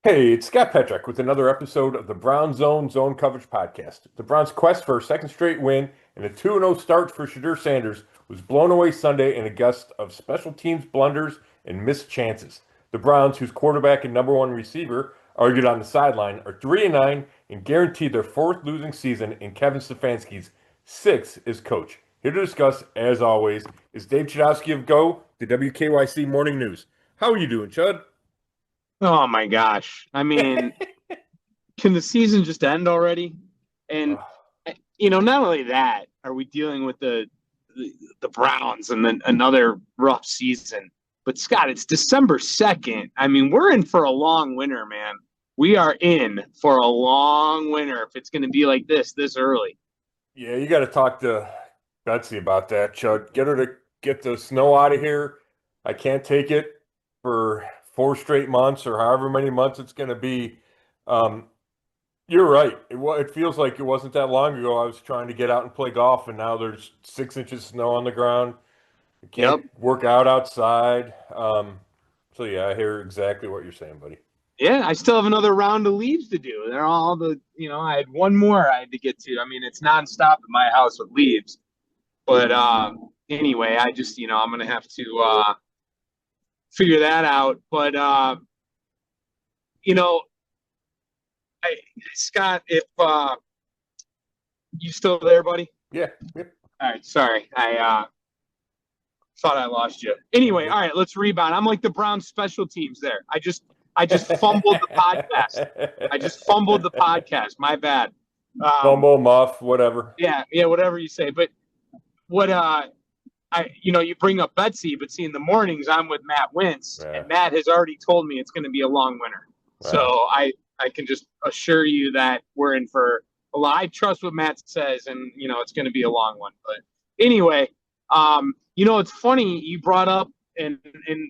Hey, it's Scott Petrak with another episode of the Brown Zone Coverage Podcast. The Browns' quest for a second straight win and a 2-0 start for Shedeur Sanders was blown away Sunday in a gust of special teams blunders and missed chances. The Browns, whose quarterback and number one receiver argued on the sideline, are 3-9 and guaranteed their fourth losing season in Kevin Stefanski's sixth as coach. Here to discuss, as always, is Dave Chudowsky of the WKYC Morning News. How are you doing, Chud? Oh my gosh. I mean, can the season just end already? And not only that, are we dealing with the Browns and then another rough season. But Scott, it's December 2nd. I mean, we're in for a long winter, man. We are in for a long winter if it's going to be like this early. Yeah, you got to talk to Betsy about that, Chud. Get her to get the snow out of here. I can't take it for 4 straight months or however many months it's going to be. You're right. It feels like it wasn't that long ago I was trying to get out and play golf, and now there's 6 inches of snow on the ground. You can't work out outside. So, yeah, I hear exactly what you're saying, buddy. Yeah, I still have another round of leaves to do. They're all I had one more I had to get to. I mean, it's nonstop at my house with leaves. But anyway, I just, I'm going to have to figure that out. But, Scott, if you still there, buddy? Yeah. Yep. All right. Sorry. I thought I lost you. Anyway, all right, let's rebound. I'm like the Browns special teams there. I just fumbled the podcast. My bad. Fumble, muff, whatever. Yeah, whatever you say. But what you bring up Betsy, but see, in the mornings I'm with Matt Wentz, and Matt has already told me it's going to be a long winter. Right. So I can just assure you that we're in for a lot. I trust what Matt says, and it's going to be a long one. But anyway, it's funny you brought up, and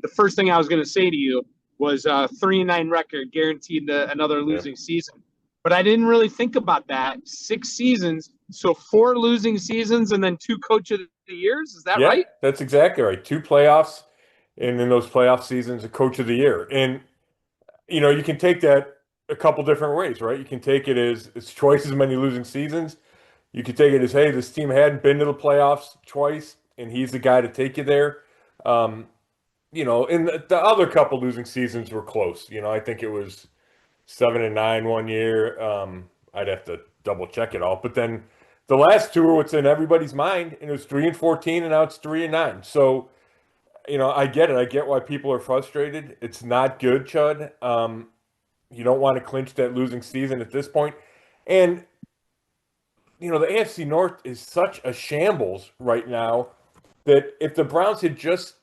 the first thing I was going to say to you was 3-9 record guaranteed another losing season. But I didn't really think about that. 6 seasons, so 4 losing seasons, and then 2 coach of the years. Is that right? That's exactly right. 2 playoffs, and in those playoff seasons, a coach of the year. And you can take that a couple different ways, right? You can take it as it's twice as many losing seasons. You can take it as, hey, this team hadn't been to the playoffs twice, and he's the guy to take you there. And the other couple losing seasons were close. I think it was 7-9 one year. I'd have to double check it all. But then the last 2 are what's in everybody's mind, and it was 3-14, and now it's 3-9. So, I get it. I get why people are frustrated. It's not good, Chud. You don't want to clinch that losing season at this point. And, the AFC North is such a shambles right now that if the Browns had just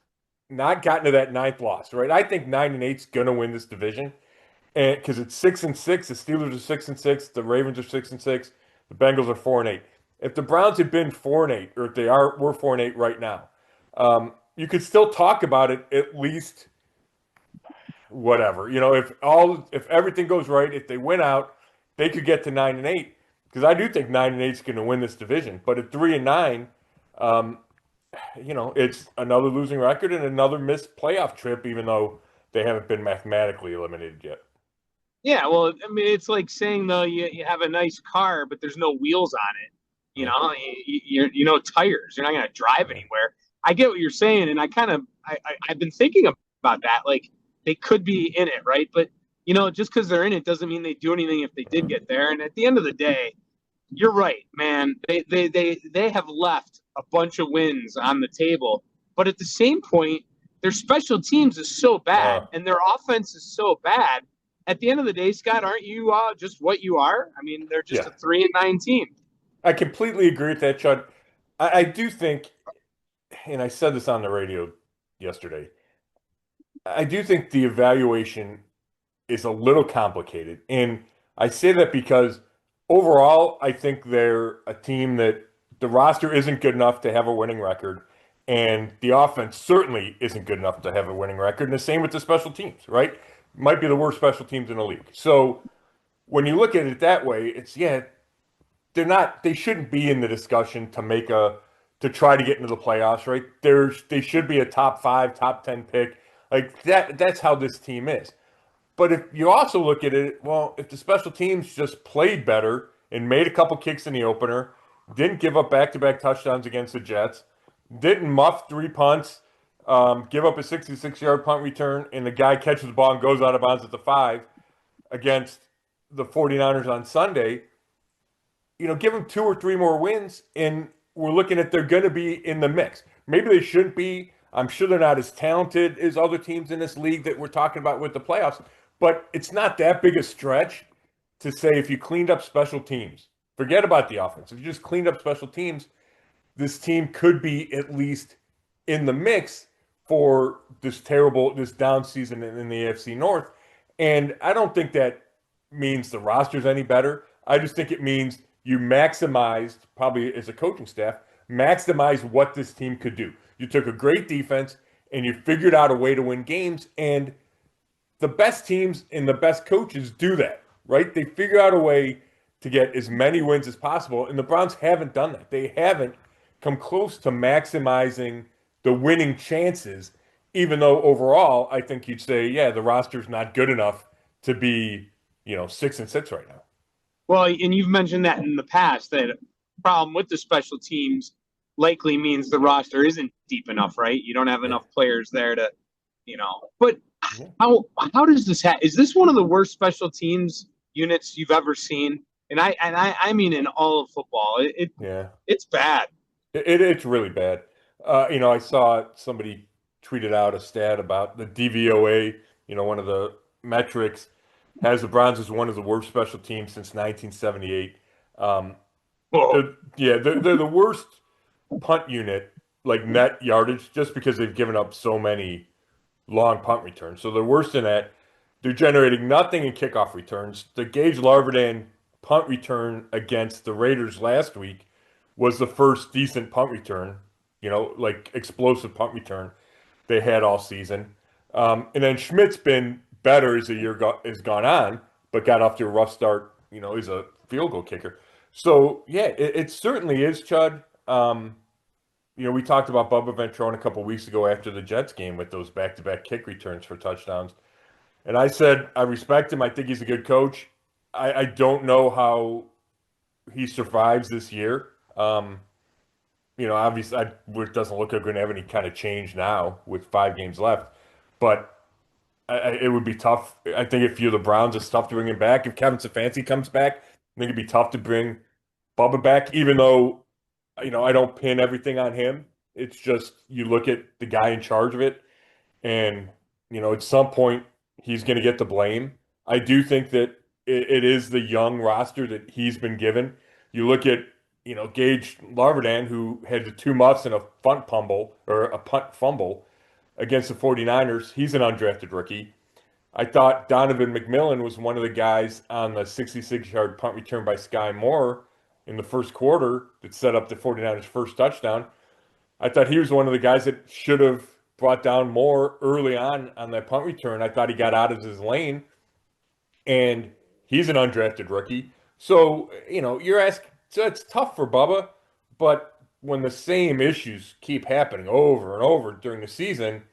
not gotten to that 9th loss, right? I think 9-8 is going to win this division. And because it's 6-6, the Steelers are 6-6, the Ravens are 6-6, the Bengals are 4-8. If the Browns had been 4-8, or if we're 4-8 right now, you could still talk about it at least. Whatever, if everything goes right, if they win out, they could get to 9-8. Because I do think 9-8 is going to win this division. But at 3-9, it's another losing record and another missed playoff trip, even though they haven't been mathematically eliminated yet. Yeah, well, I mean, it's like saying though you have a nice car, but there's no wheels on it. You tires. You're not going to drive anywhere. I get what you're saying, and I've been thinking about that. Like, they could be in it, right? But just because they're in it doesn't mean they do anything if they did get there. And at the end of the day, you're right, man. They have left a bunch of wins on the table, but at the same point, their special teams is so bad and their offense is so bad. At the end of the day, Scott, aren't you just what you are? I mean, they're just a 3-9 team. I completely agree with that, Chud. I do think, and I said this on the radio yesterday, I do think the evaluation is a little complicated. And I say that because overall, I think they're a team that the roster isn't good enough to have a winning record. And the offense certainly isn't good enough to have a winning record. And the same with the special teams, right? Might be the worst special teams in the league. So when you look at it that way, they shouldn't be in the discussion to try to get into the playoffs, right? They should be a top 5, top 10 pick. Like that's how this team is. But if you also look at it, well, if the special teams just played better and made a couple kicks in the opener, didn't give up back-to-back touchdowns against the Jets, didn't muff 3 punts, give up a 66-yard punt return, and the guy catches the ball and goes out of bounds at the 5 against the 49ers on Sunday, give them 2 or 3 more wins, and we're looking at they're going to be in the mix. Maybe they shouldn't be. I'm sure they're not as talented as other teams in this league that we're talking about with the playoffs, but it's not that big a stretch to say if you cleaned up special teams, forget about the offense. If you just cleaned up special teams, this team could be at least in the mix for this down season in the AFC North. And I don't think that means the roster's any better. I just think it means you maximized, probably as a coaching staff, maximize what this team could do. You took a great defense and you figured out a way to win games. And the best teams and the best coaches do that, right? They figure out a way to get as many wins as possible. And the Browns haven't done that. They haven't come close to maximizing the winning chances, even though overall, I think you'd say, yeah, the roster's not good enough to be, 6-6 right now. Well, and you've mentioned that in the past, that problem with the special teams likely means the roster isn't deep enough, right? You don't have enough players there to, but how does this happen? Is this one of the worst special teams units you've ever seen? And I mean in all of football. It's bad. It's really bad. I saw somebody tweeted out a stat about the DVOA, one of the metrics, has the Browns as one of the worst special teams since 1978. They're the worst punt unit, like net yardage, just because they've given up so many long punt returns. So they're worse than that. They're generating nothing in kickoff returns. The Gage Larverdin punt return against the Raiders last week was the first decent punt return, like explosive punt return they had all season. And then Schmidt's been better as the year has gone on, but got off to a rough start. He's a field goal kicker. So, yeah, it certainly is, Chud. We talked about Bubba Ventrone a couple weeks ago after the Jets game with those back-to-back kick returns for touchdowns. And I said, I respect him. I think he's a good coach. I don't know how he survives this year. Obviously, it doesn't look like we're going to have any kind of change now with 5 games left. But it would be tough. I think if you're the Browns, it's tough to bring him back. If Kevin Stefanski comes back, I think it'd be tough to bring Bubba back, even though, I don't pin everything on him. It's just you look at the guy in charge of it, and, at some point, he's going to get the blame. I do think that it is the young roster that he's been given. You look at, Gage Larverdin, who had the 2 muffs and a punt fumble against the 49ers. He's an undrafted rookie. I thought Donovan McMillan was one of the guys on the 66-yard punt return by Sky Moore in the first quarter that set up the 49ers' first touchdown. I thought he was one of the guys that should have brought down Moore early on that punt return. I thought he got out of his lane, and he's an undrafted rookie. So, you're asking, so it's tough for Bubba, but when the same issues keep happening over and over during the season,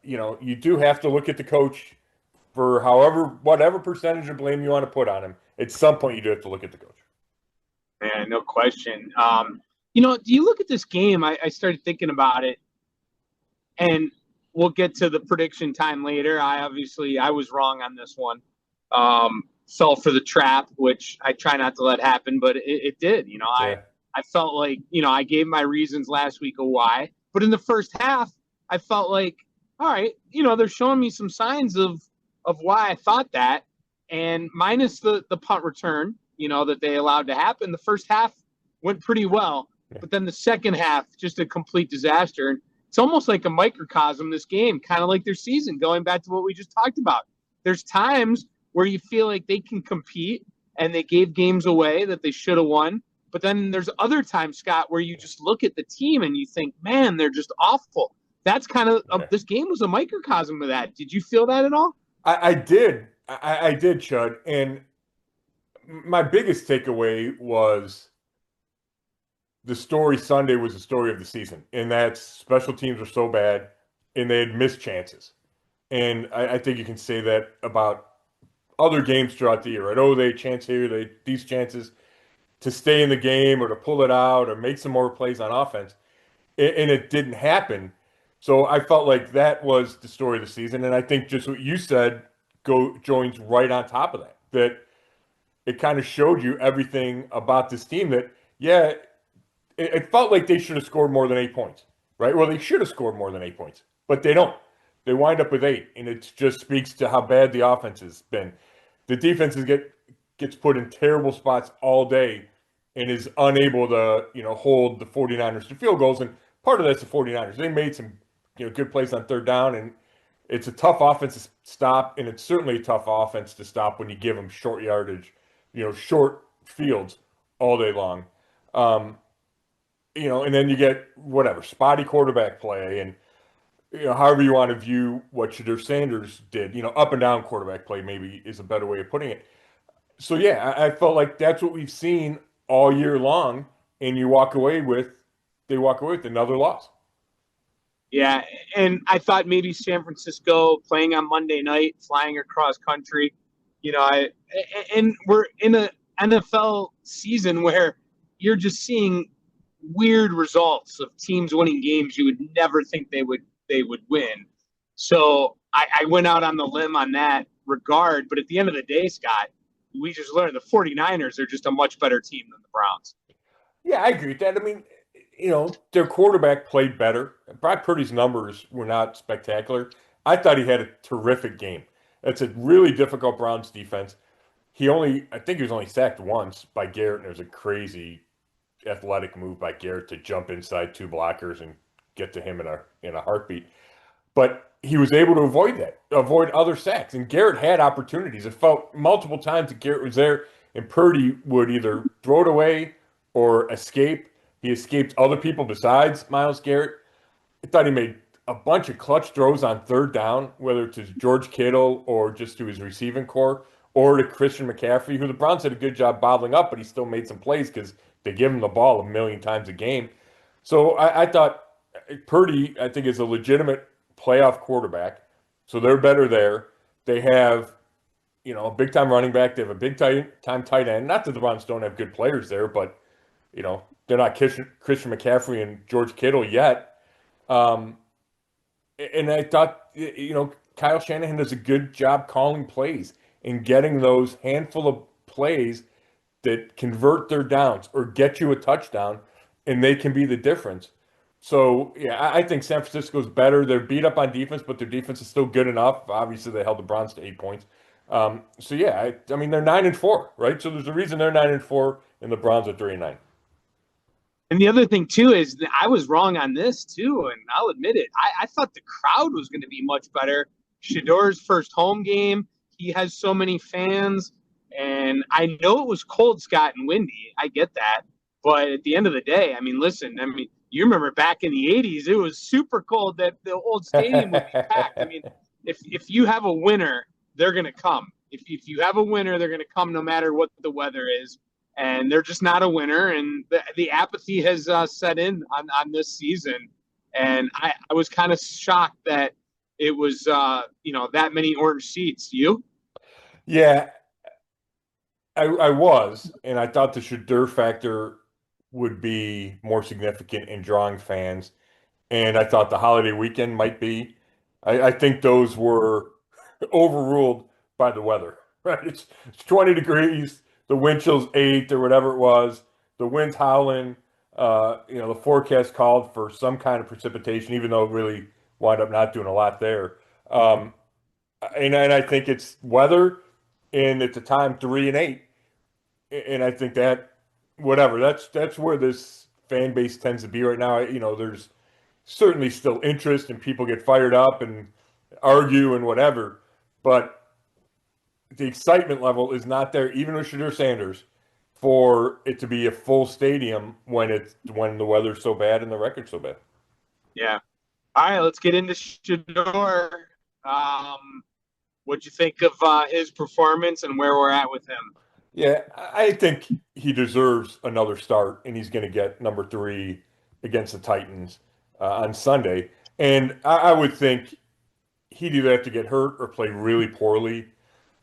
you do have to look at the coach for whatever percentage of blame you want to put on him. At some point, you do have to look at the coach. Man, no question. Do you look at this game? I started thinking about it, and we'll get to the prediction time later. I was wrong on this one. Fell for the trap, which I try not to let happen, but it did. I felt like, I gave my reasons last week of why. But in the first half, I felt like, all right, they're showing me some signs of why I thought that. And minus the punt return, that they allowed to happen, the first half went pretty well. But then the second half, just a complete disaster. And it's almost like a microcosm, this game, kind of like their season, going back to what we just talked about. There's times where you feel like they can compete and they gave games away that they should have won. But then there's other times, Scott, where you just look at the team and you think, man, they're just awful. That's kind of this game was a microcosm of that. Did you feel that at all? I did. I did, Chud. And my biggest takeaway was the story Sunday was the story of the season. And that's special teams were so bad and they had missed chances. And I think you can say that about other games throughout the year, right? Oh, they chance here, these chances to stay in the game or to pull it out or make some more plays on offense. And it didn't happen. So I felt like that was the story of the season. And I think just what you said joins right on top of that. That it kind of showed you everything about this team that, yeah, it felt like they should have scored more than 8 points, right? Well, they should have scored more than 8 points, but they don't. They wind up with 8, and it just speaks to how bad the offense has been. The defense gets put in terrible spots all day and is unable to, hold the 49ers to field goals. And part of that's the 49ers. They made some, good plays on third down, and it's a tough offense to stop, and it's certainly a tough offense to stop when you give them short yardage, short fields all day long. And then you get whatever, spotty quarterback play, and however you want to view what Shedeur Sanders did, up and down quarterback play maybe is a better way of putting it. So yeah, I felt like that's what we've seen all year long, and they walk away with another loss. Yeah, and I thought maybe San Francisco playing on Monday night, flying across country, and we're in a NFL season where you're just seeing weird results of teams winning games you would never think they would win. So I went out on the limb on that regard. But at the end of the day, Scott, we just learned the 49ers are just a much better team than the Browns. Yeah, I agree with that. I mean, their quarterback played better. Brock Purdy's numbers were not spectacular. I thought he had a terrific game. It's a really difficult Browns defense. I think he was only sacked once by Garrett, and it was a crazy athletic move by Garrett to jump inside 2 blockers and get to him in a heartbeat. But he was able to avoid other sacks. And Garrett had opportunities. It felt multiple times that Garrett was there, and Purdy would either throw it away or escape. He escaped other people besides Myles Garrett. I thought he made a bunch of clutch throws on third down, whether to George Kittle or just to his receiving core or to Christian McCaffrey, who the Browns did a good job bottling up, but he still made some plays because they give him the ball a million times a game. So I thought Purdy, I think, is a legitimate playoff quarterback. So they're better there. They have, a big-time running back. They have a big-time tight end. Not that the Browns don't have good players there, but, they're not Christian McCaffrey and George Kittle yet. And I thought, Kyle Shanahan does a good job calling plays and getting those handful of plays that convert their downs or get you a touchdown, and they can be the difference. So, yeah, I think San Francisco's better. They're beat up on defense, but their defense is still good enough. Obviously, they held the Browns to 8 points. So, yeah, I mean, they're 9-4, right? So there's a reason they're 9-4, and the Browns are 3-9. And the other thing, too, is that I was wrong on this, too, and I'll admit it. I thought the crowd was going to be much better. Shedeur's first home game, he has so many fans, and I know it was cold, Scott, and windy. I get that. But at the end of the day, I mean, listen, you remember back in the 80s, it was super cold that the old stadium would be packed. I mean, if you have a winner, they're going to come. If you have a winner, they're going to come no matter what the weather is. And they're just not a winner. And the apathy has set in on this season. And I was kind of shocked that it was, that many orange seats. You? Yeah, I was, and I thought the Shedeur factor would be more significant in drawing fans, and I thought the holiday weekend might be. I think those were overruled by the weather, right? It's 20 degrees, the wind chill's 8 or whatever it was, the wind's howling. The forecast called for some kind of precipitation, even though it really wound up not doing a lot there. And I think it's weather, and at the time 3-8, and I think that whatever that's where this fan base tends to be right now. There's certainly still interest, and people get fired up and argue and whatever, but the excitement level is not there, even with Shedeur Sanders, for it to be a full stadium when the weather's so bad and the record's so bad. Yeah. All right, let's get into Shedeur. What'd you think of his performance and where we're at with him? Yeah, I think he deserves another start, and he's going to get number 3 against the Titans on Sunday. And I would think he'd either have to get hurt or play really poorly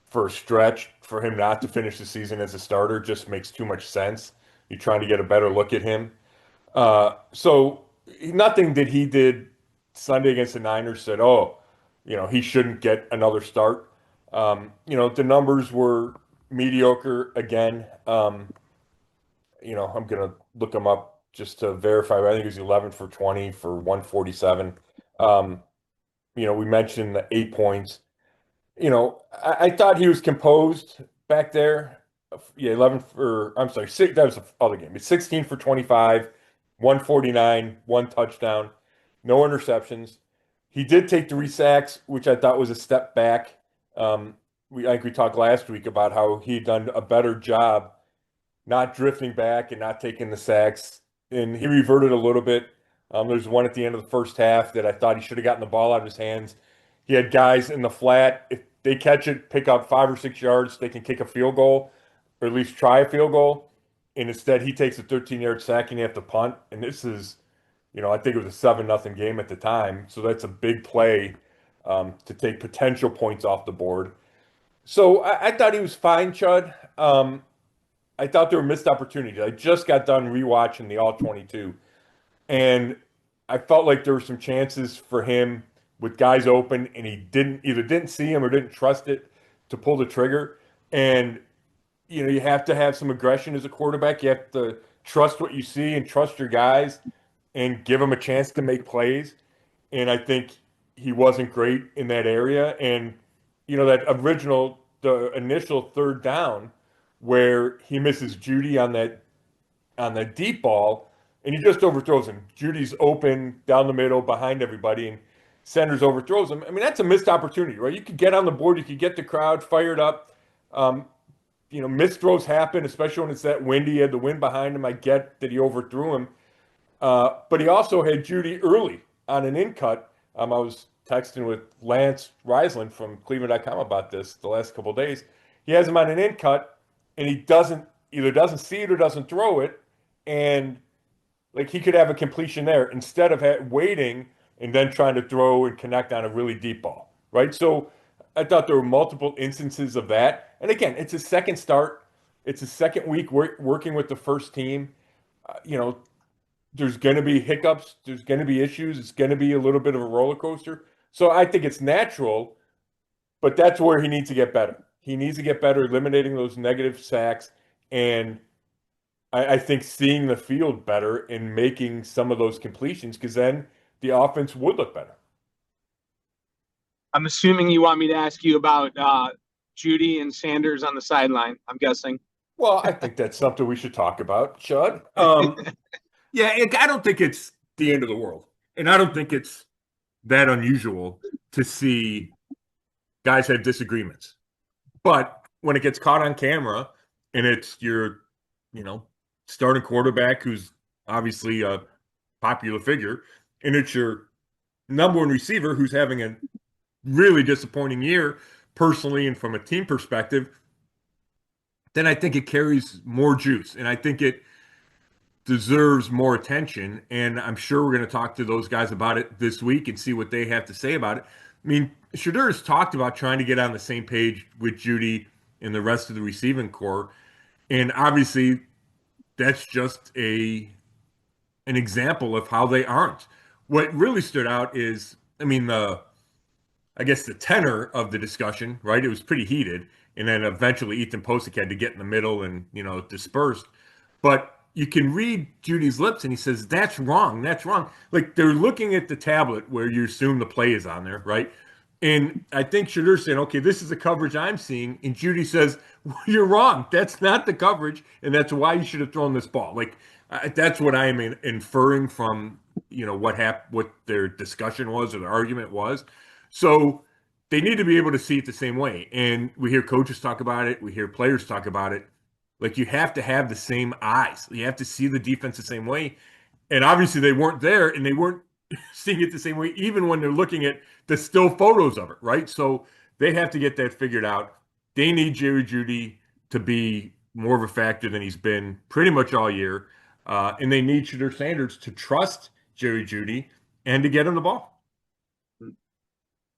for a stretch for him not to finish the season as a starter. Just makes too much sense. You're trying to get a better look at him. So nothing that he did Sunday against the Niners said, oh, he shouldn't get another start. The numbers were mediocre again. I'm gonna look him up just to verify. I think he was 11 for 20 for 147. Um, we mentioned the 8 points. I thought he was composed back there. Yeah, 11 for, I'm sorry, six, that was the other game. It's 16 for 25, 149, one touchdown, no interceptions. He did take 3 sacks, which I thought was a step back. I think we talked last week about how he'd done a better job not drifting back and not taking the sacks. And he reverted a little bit. There's one at the end of the first half that I thought he should have gotten the ball out of his hands. He had guys in the flat. If they catch it, pick up 5 or 6 yards, they can kick a field goal or at least try a field goal. And instead, he takes a 13-yard sack and you have to punt. And this is, I think it was a 7-0 game at the time. So that's a big play to take potential points off the board. So I thought he was fine, Chud. I thought there were missed opportunities. I just got done rewatching the All 22, and I felt like there were some chances for him with guys open, and he didn't see him or didn't trust it to pull the trigger. And you have to have some aggression as a quarterback. You have to trust what you see and trust your guys, and give them a chance to make plays. And I think he wasn't great in that area. And the initial third down where he misses Judy on that deep ball, and he just overthrows him. Judy's open down the middle behind everybody, and Sanders overthrows him. I mean, that's a missed opportunity, right? You could get on the board, you could get the crowd fired up. Missed throws happen, especially when it's that windy. He had the wind behind him. I get that he overthrew him, but he also had Judy early on an in cut. I was texting with Lance Reisland from Cleveland.com about this the last couple of days. He has him on an in cut, and he doesn't see it or doesn't throw it, and like he could have a completion there instead of waiting and then trying to throw and connect on a really deep ball, right? So I thought there were multiple instances of that. And again, it's a second start. It's a second week working with the first team. There's going to be hiccups. There's going to be issues. It's going to be a little bit of a roller coaster. So I think it's natural, but that's where he needs to get better. He needs to get better eliminating those negative sacks, and I think seeing the field better and making some of those completions, because then the offense would look better. I'm assuming you want me to ask you about Judy and Sanders on the sideline, I'm guessing. Well, I think that's something we should talk about, Chud. Yeah, I don't think it's the end of the world. And I don't think it's that unusual to see guys have disagreements. But when it gets caught on camera and it's your, starting quarterback who's obviously a popular figure, and it's your number one receiver who's having a really disappointing year personally and from a team perspective, then I think it carries more juice. And I think it deserves more attention. And I'm sure we're going to talk to those guys about it this week and see what they have to say about it. I mean, Shedeur has talked about trying to get on the same page with Judy and the rest of the receiving corps. And obviously, that's just an example of how they aren't. What really stood out is, I guess the tenor of the discussion, right? It was pretty heated. And then eventually Ethan Posick had to get in the middle and, dispersed. But you can read Judy's lips and he says, that's wrong. That's wrong. Like they're looking at the tablet where you assume the play is on there, right? And I think Shedeur's saying, okay, this is the coverage I'm seeing. And Judy says, well, you're wrong. That's not the coverage. And that's why you should have thrown this ball. Like that's what I am inferring from, what their discussion was or their argument was. So they need to be able to see it the same way. And we hear coaches talk about it. We hear players talk about it. Like you have to have the same eyes. You have to see the defense the same way. And obviously they weren't there and they weren't seeing it the same way, even when they're looking at the still photos of it, right? So they have to get that figured out. They need Jerry Jeudy to be more of a factor than he's been pretty much all year. And they need Shedeur Sanders to trust Jerry Jeudy and to get him the ball.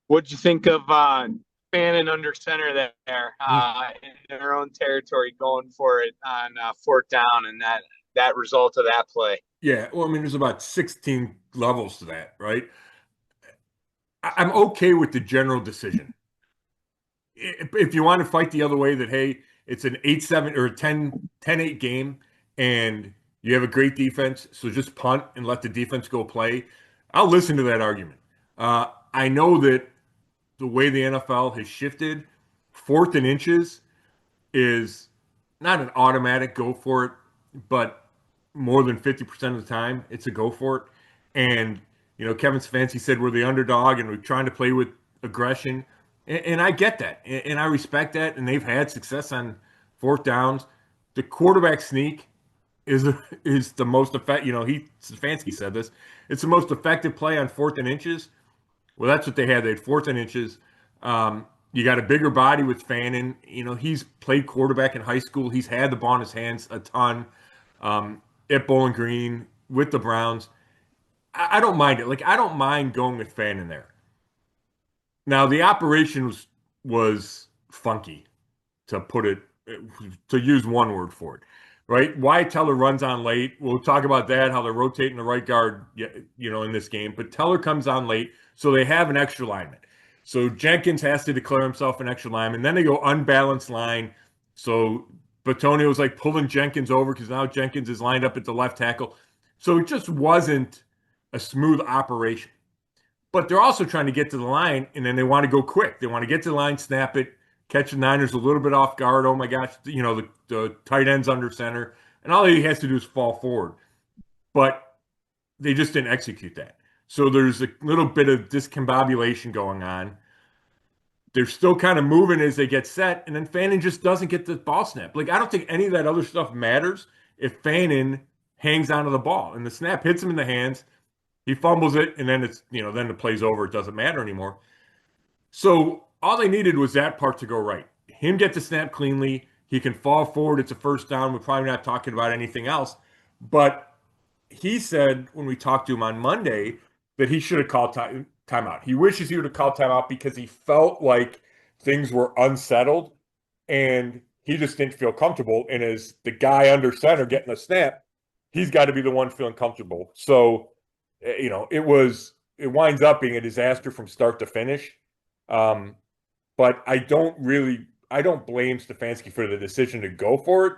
What'd you think of Fannin under center there Mm. in their own territory, going for it on fourth down, and that result of that play? Yeah, well, I mean, there's about 16 levels to that, right? I'm okay with the general decision. If you want to fight the other way, that hey, it's an 8-7 or a 10-8 game, and you have a great defense, so just punt and let the defense go play. I'll listen to that argument. I know that the way the NFL has shifted, fourth and inches is not an automatic go for it, but more than 50% of the time, it's a go for it. And, Kevin Stefanski said we're the underdog and we're trying to play with aggression. And I get that. And I respect that. And they've had success on fourth downs. The quarterback sneak is is the most effective. Stefanski said this. It's the most effective play on fourth and inches. Well, that's what they had. They had fourth and inches. You got a bigger body with Fannin. He's played quarterback in high school. He's had the ball in his hands a ton at Bowling Green with the Browns. I don't mind it. Like, I don't mind going with Fannin there. Now, the operation was funky, to put it, to use one word for it, right? Why Teller runs on late. We'll talk about that, how they're rotating the right guard, in this game. But Teller comes on late, so they have an extra lineman. So Jenkins has to declare himself an extra lineman. Then they go unbalanced line. So Batonio's like pulling Jenkins over because now Jenkins is lined up at the left tackle. So it just wasn't a smooth operation. But they're also trying to get to the line, and then they want to go quick. They want to get to the line, snap it, catch the Niners a little bit off guard. Oh my gosh, the tight end's under center, and all he has to do is fall forward. But they just didn't execute that. So there's a little bit of discombobulation going on. They're still kind of moving as they get set, and then Fannin just doesn't get the ball snap. Like, I don't think any of that other stuff matters if Fannin hangs onto the ball and the snap hits him in the hands. He fumbles it, and then then the play's over. It doesn't matter anymore. So all they needed was that part to go right. Him get the snap cleanly. He can fall forward. It's a first down. We're probably not talking about anything else. But he said when we talked to him on Monday that he should have called timeout. He wishes he would have called timeout because he felt like things were unsettled and he just didn't feel comfortable. And as the guy under center getting a snap, he's got to be the one feeling comfortable. So, it winds up being a disaster from start to finish. But I don't blame Stefanski for the decision to go for it.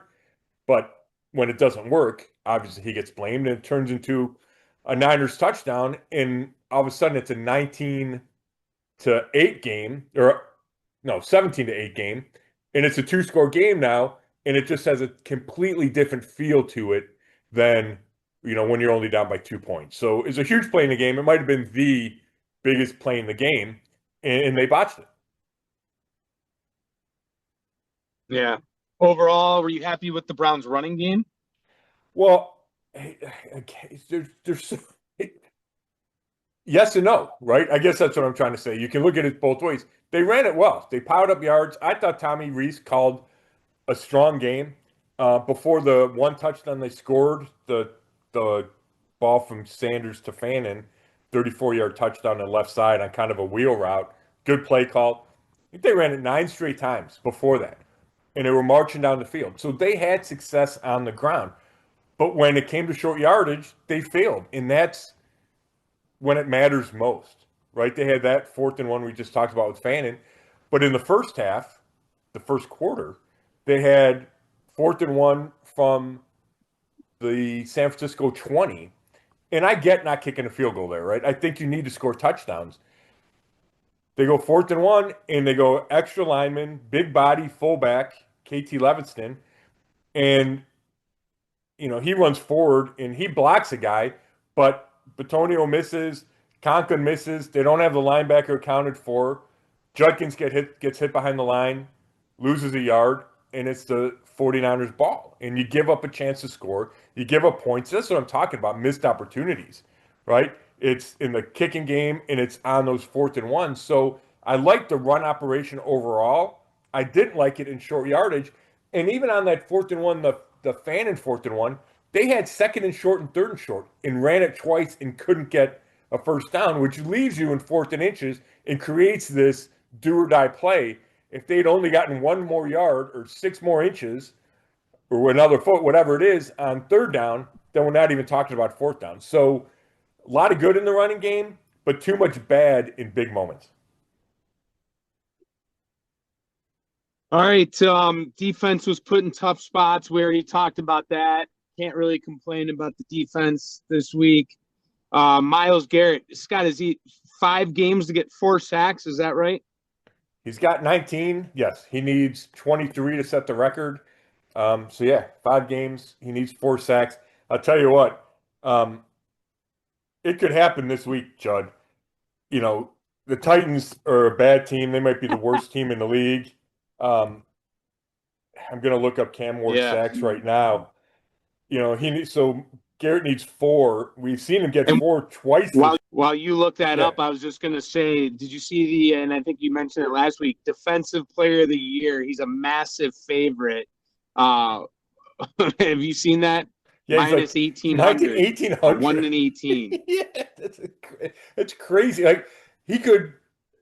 But when it doesn't work, obviously he gets blamed and it turns into a Niners touchdown. And all of a sudden it's a 19-8 game, or no, 17-8 game. And it's a 2-score game now. And it just has a completely different feel to it than, when you're only down by 2 points. So it's a huge play in the game. It might have been the biggest play in the game, and they botched it. Yeah. Overall, were you happy with the Browns' running game? Well, there's yes and no, right? I guess that's what I'm trying to say. You can look at it both ways. They ran it well. They piled up yards. I thought Tommy Rees called a strong game. Before the one touchdown they scored, the ball from Sanders to Fannin, 34-yard touchdown on the left side on kind of a wheel route. Good play call. I think they ran it 9 straight times before that, and they were marching down the field. So they had success on the ground. But when it came to short yardage, they failed, and that's when it matters most, right? They had that 4th and 1 we just talked about with Fannin. But in the first half, the first quarter, they had 4th and 1 from the San Francisco 20. And I get not kicking a field goal there, right? I think you need to score touchdowns. They go 4th and 1, and they go extra lineman, big body, fullback, KT Levinston. And, he runs forward, and he blocks a guy, but Batonio misses, Conklin misses. They don't have the linebacker accounted for. Judkins gets hit behind the line, loses a yard, and it's the 49ers ball. And you give up a chance to score. You give up points. That's what I'm talking about, missed opportunities, right? It's in the kicking game, and it's on those 4th and 1. So I like the run operation overall. I didn't like it in short yardage. And even on that 4th and 1, the Fannin 4th and 1, they had 2nd and short and 3rd and short and ran it twice and couldn't get a first down, which leaves you in 4th and inches and creates this do or die play. If they'd only gotten 1 more yard or 6 more inches or another foot, whatever it is, on third down, then we're not even talking about fourth down. So a lot of good in the running game, but too much bad in big moments. All right. Defense was put in tough spots. We already talked about that. Can't really complain about the defense this week. Myles Garrett, Scott, is he 5 games to get 4 sacks? Is that right? He's got 19. Yes, he needs 23 to set the record. So yeah, 5 games. He needs 4 sacks. I'll tell you what, it could happen this week, Judd. You know, the Titans are a bad team. They might be the worst team in the league. I'm going to look up Cam Ward's sacks right now. You know, so Garrett needs 4. We've seen him get 4 twice. While you look that up, I was just going to say, did you see and I think you mentioned it last week, Defensive Player of the Year? He's a massive favorite. Have you seen that? Yeah, minus like 1,800. 1 in 18. Yeah, that's crazy. Like, he could,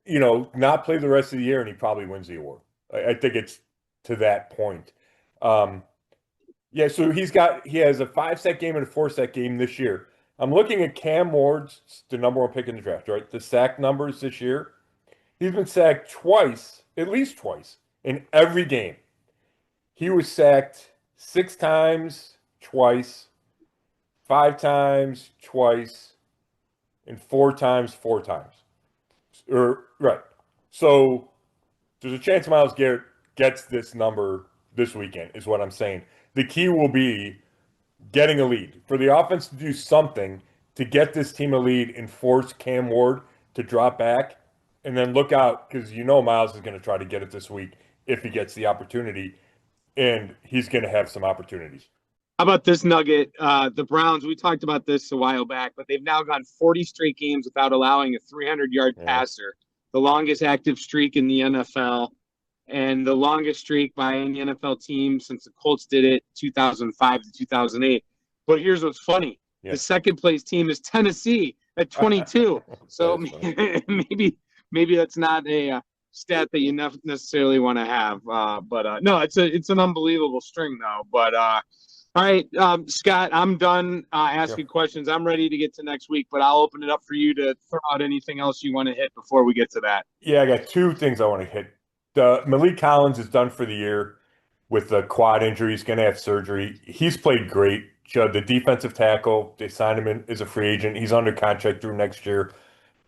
not play the rest of the year and he probably wins the award. I think it's to that point. Yeah, so he has a 5-sack game and a 4-sack game this year. I'm looking at Cam Ward's, the number 1 pick in the draft, right? The sack numbers this year. He's been sacked twice, at least twice, in every game. He was sacked 6 times, twice, 5 times, twice, and 4 times, 4 times. Right. So there's a chance Myles Garrett gets this number this weekend, is what I'm saying. The key will be getting a lead. For the offense to do something to get this team a lead and force Cam Ward to drop back, and then look out, because Myles is going to try to get it this week if he gets the opportunity, and he's going to have some opportunities. How about this nugget? The Browns, we talked about this a while back, but they've now gone 40 straight games without allowing a 300-yard passer, the longest active streak in the NFL. And the longest streak by any NFL team since the Colts did it, 2005 to 2008. But here's what's funny. Yeah. The second-place team is Tennessee at 22. So maybe that's not a stat that you necessarily want to have. But no, it's an unbelievable string, though. But all right, Scott, I'm done asking questions. I'm ready to get to next week, but I'll open it up for you to throw out anything else you want to hit before we get to that. Yeah, I got 2 things I want to hit. Malik Collins is done for the year with the quad injury. He's going to have surgery. He's played great. Judd, the defensive tackle, they signed him in as a free agent. He's under contract through next year.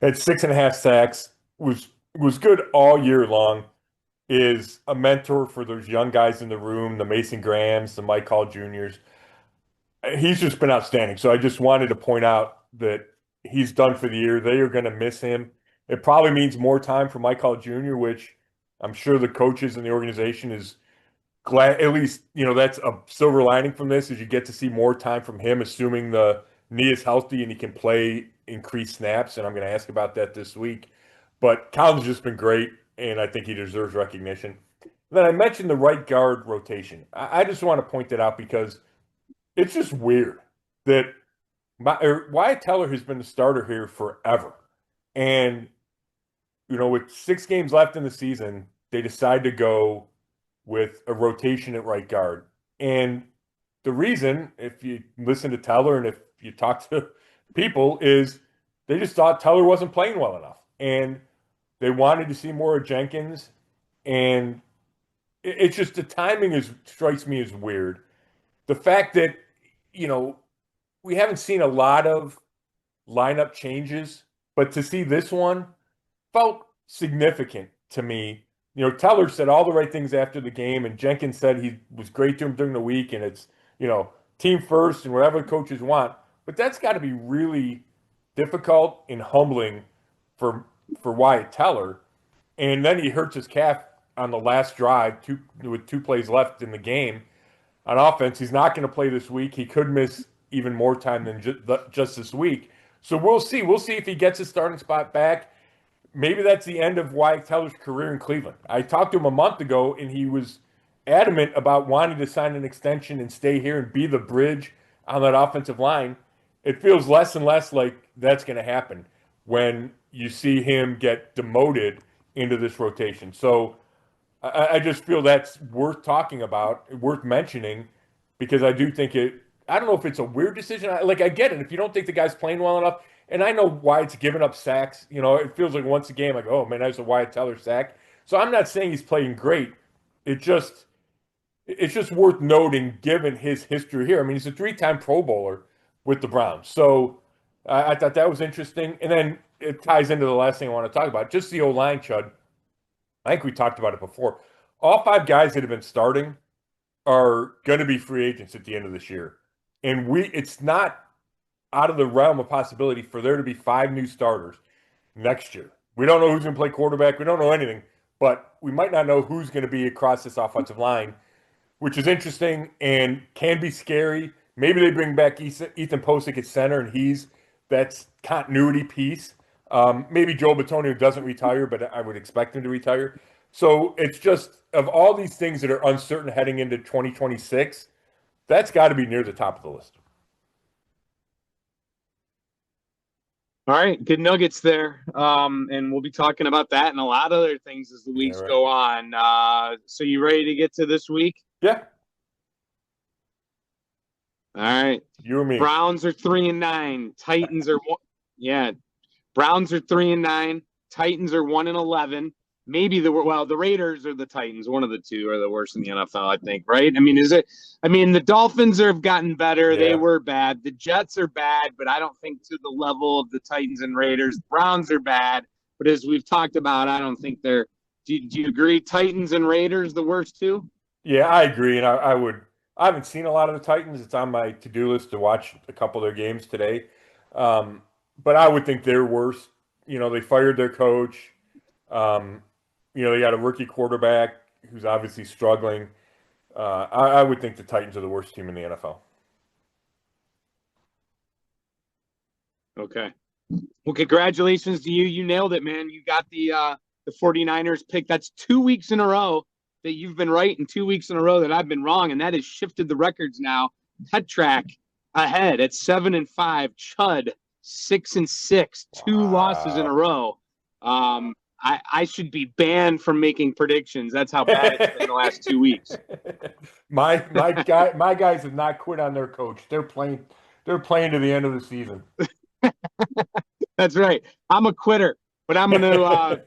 Had 6.5 sacks. Was good all year long. Is a mentor for those young guys in the room, the Mason Grahams, the Mike Hall Juniors. He's just been outstanding. So I just wanted to point out that he's done for the year. They are going to miss him. It probably means more time for Mike Hall Jr., which I'm sure the coaches and the organization is glad. At least, that's a silver lining from this, is you get to see more time from him, assuming the knee is healthy and he can play increased snaps. And I'm going to ask about that this week. But Collins has just been great, and I think he deserves recognition. Then I mentioned the right guard rotation. I just want to point that out because it's just weird that Wyatt Teller has been the starter here forever. And with 6 games left in the season, they decide to go with a rotation at right guard. And the reason, if you listen to Teller and if you talk to people, is they just thought Teller wasn't playing well enough. And they wanted to see more of Jenkins. And it's just the timing strikes me as weird. The fact that, we haven't seen a lot of lineup changes, but to see this one felt significant to me. Teller said all the right things after the game, and Jenkins said he was great to him during the week, and it's, team first and whatever coaches want. But that's got to be really difficult and humbling for Wyatt Teller. And then he hurts his calf on the last drive, with 2 plays left in the game on offense. He's not going to play this week. He could miss even more time than just this week. So we'll see. We'll see if he gets his starting spot back. Maybe that's the end of Wyatt Teller's career in Cleveland. I talked to him a month ago, and he was adamant about wanting to sign an extension and stay here and be the bridge on that offensive line. It feels less and less like that's going to happen when, you see him get demoted into this rotation. So I just feel that's worth talking about, worth mentioning, because I do think it. I don't know if it's a weird decision. I get it if you don't think the guy's playing well enough, and I know Wyatt's giving up sacks. It feels like once a game, like, oh man, that's a Wyatt Teller sack. So I'm not saying he's playing great. It just it's just worth noting given his history here. I mean, he's a three-time Pro Bowler with the Browns. So I thought that was interesting. And then it ties into the last thing I want to talk about, just the O-line, Chud. I think we talked about it before. All five guys that have been starting are going to be free agents at the end of this year. And it's not out of the realm of possibility for there to be five new starters next year. We don't know who's going to play quarterback. We don't know anything, but we might not know who's going to be across this offensive line, which is interesting and can be scary. Maybe they bring back Ethan Posick at center, and that's continuity piece. Maybe Joe Bitonio doesn't retire, but I would expect him to retire. So it's just, of all these things that are uncertain heading into 2026, that's got to be near the top of the list. All right, good nuggets there. And we'll be talking about that and a lot of other things as the weeks go on. So you ready to get to this week? Yeah. All right. You and me. Browns are 3-9. Titans are Browns are 3-9. Titans are 1-11. Maybe the Raiders or the Titans, one of the two are the worst in the NFL, I think, right? I mean, the Dolphins have gotten better. Yeah. They were bad. The Jets are bad, but I don't think to the level of the Titans and Raiders. Browns are bad, but as we've talked about, I don't think they're do you agree Titans and Raiders the worst too? Yeah, I agree. And I haven't seen a lot of the Titans. It's on my to-do list to watch a couple of their games today. But I would think they're worse. They fired their coach. They got a rookie quarterback who's obviously struggling. I would think the Titans are the worst team in the NFL. Okay. Well, congratulations to you. You nailed it, man. You got the 49ers pick. That's 2 weeks in a row that you've been right and 2 weeks in a row that I've been wrong, and that has shifted the records now. Petrak ahead at 7-5. Chud 6-6. Two losses in a row. I should be banned from making predictions. That's how bad it's been the last 2 weeks. My guys have not quit on their coach. They're playing to the end of the season. That's right. I'm a quitter, but I'm gonna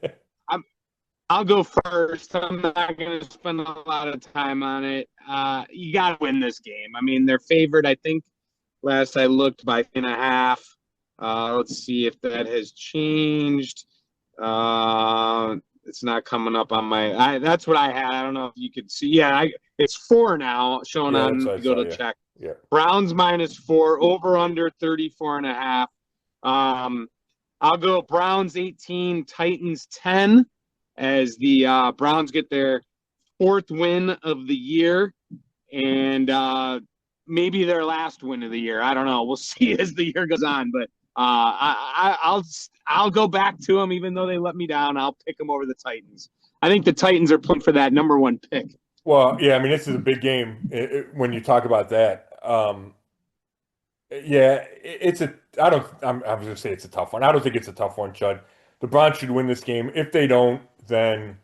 I'll go first. I'm not gonna spend a lot of time on it. You gotta win this game. I mean, they're favored, I think, last I looked, by 3.5. Let's see if that has changed. It's not coming up on my. That's what I had. I don't know if you could see. Yeah, it's 4 now. Showing on. Go to check. Yeah. Browns -4. Over under 34.5. I'll go Browns 18, Titans 10, as the Browns get their 4th win of the year, and maybe their last win of the year. I don't know. We'll see as the year goes on, but. I'll go back to them, even though they let me down. I'll pick them over the Titans. I think the Titans are playing for that number 1 pick. Well, yeah, I mean, this is a big game when you talk about that. Yeah, I was going to say it's a tough one. I don't think it's a tough one, Chud. The Browns should win this game. If they don't, then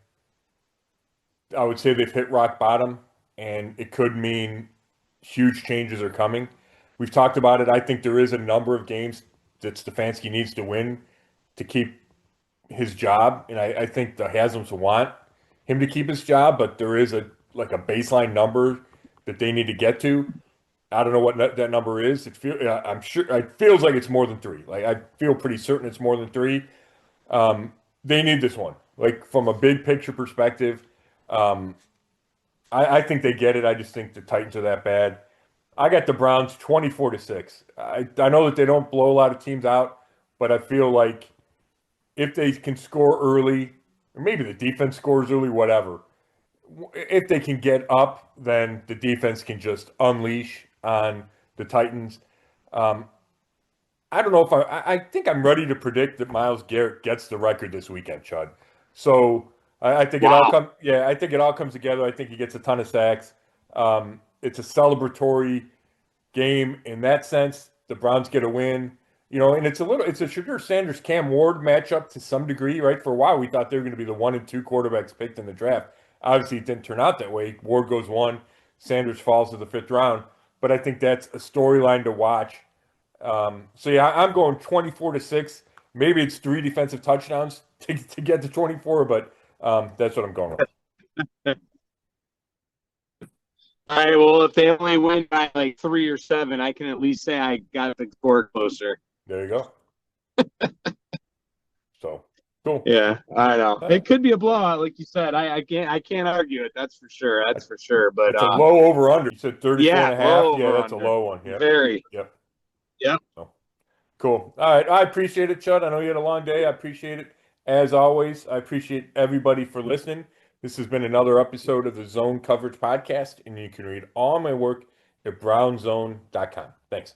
I would say they've hit rock bottom, and it could mean huge changes are coming. We've talked about it. I think there is a number of games that Stefanski needs to win to keep his job, and I think the Haslam's want him to keep his job, but there is a baseline number that they need to get to. I don't know what that number is. I'm sure it feels like it's more than 3. Like, I feel pretty certain it's more than 3. They need this one. Like, from a big picture perspective, I think they get it. I just think the Titans are that bad. I got the Browns 24-6. I know that they don't blow a lot of teams out, but I feel like if they can score early, or maybe the defense scores early, whatever. If they can get up, then the defense can just unleash on the Titans. I don't know if I think I'm ready to predict that Myles Garrett gets the record this weekend, Chud. So I think it all comes. Yeah, I think it all comes together. I think he gets a ton of sacks. It's a celebratory game in that sense. The Browns get a win. And it's a Shedeur Sanders Cam Ward matchup to some degree, right? For a while, we thought they were going to be the 1 and 2 quarterbacks picked in the draft. Obviously, it didn't turn out that way. Ward goes 1, Sanders falls to the 5th round. But I think that's a storyline to watch. So yeah, I'm going 24-6. Maybe it's 3 defensive touchdowns to get to 24, but that's what I'm going with. All right. Well, if they only win by like 3 or 7, I can at least say I got the score closer. There you go. So cool. Yeah, I know. It could be a blowout, like you said. I can't argue it. That's for sure. That's for sure. But it's a low over under. You said 34 and a half. Yeah, that's under. a low one. Yep. Very. Yep. Yep. So, cool. All right. I appreciate it, Chud. I know you had a long day. I appreciate it. As always, I appreciate everybody for listening. This has been another episode of the Zone Coverage Podcast, and you can read all my work at brownzone.com. Thanks.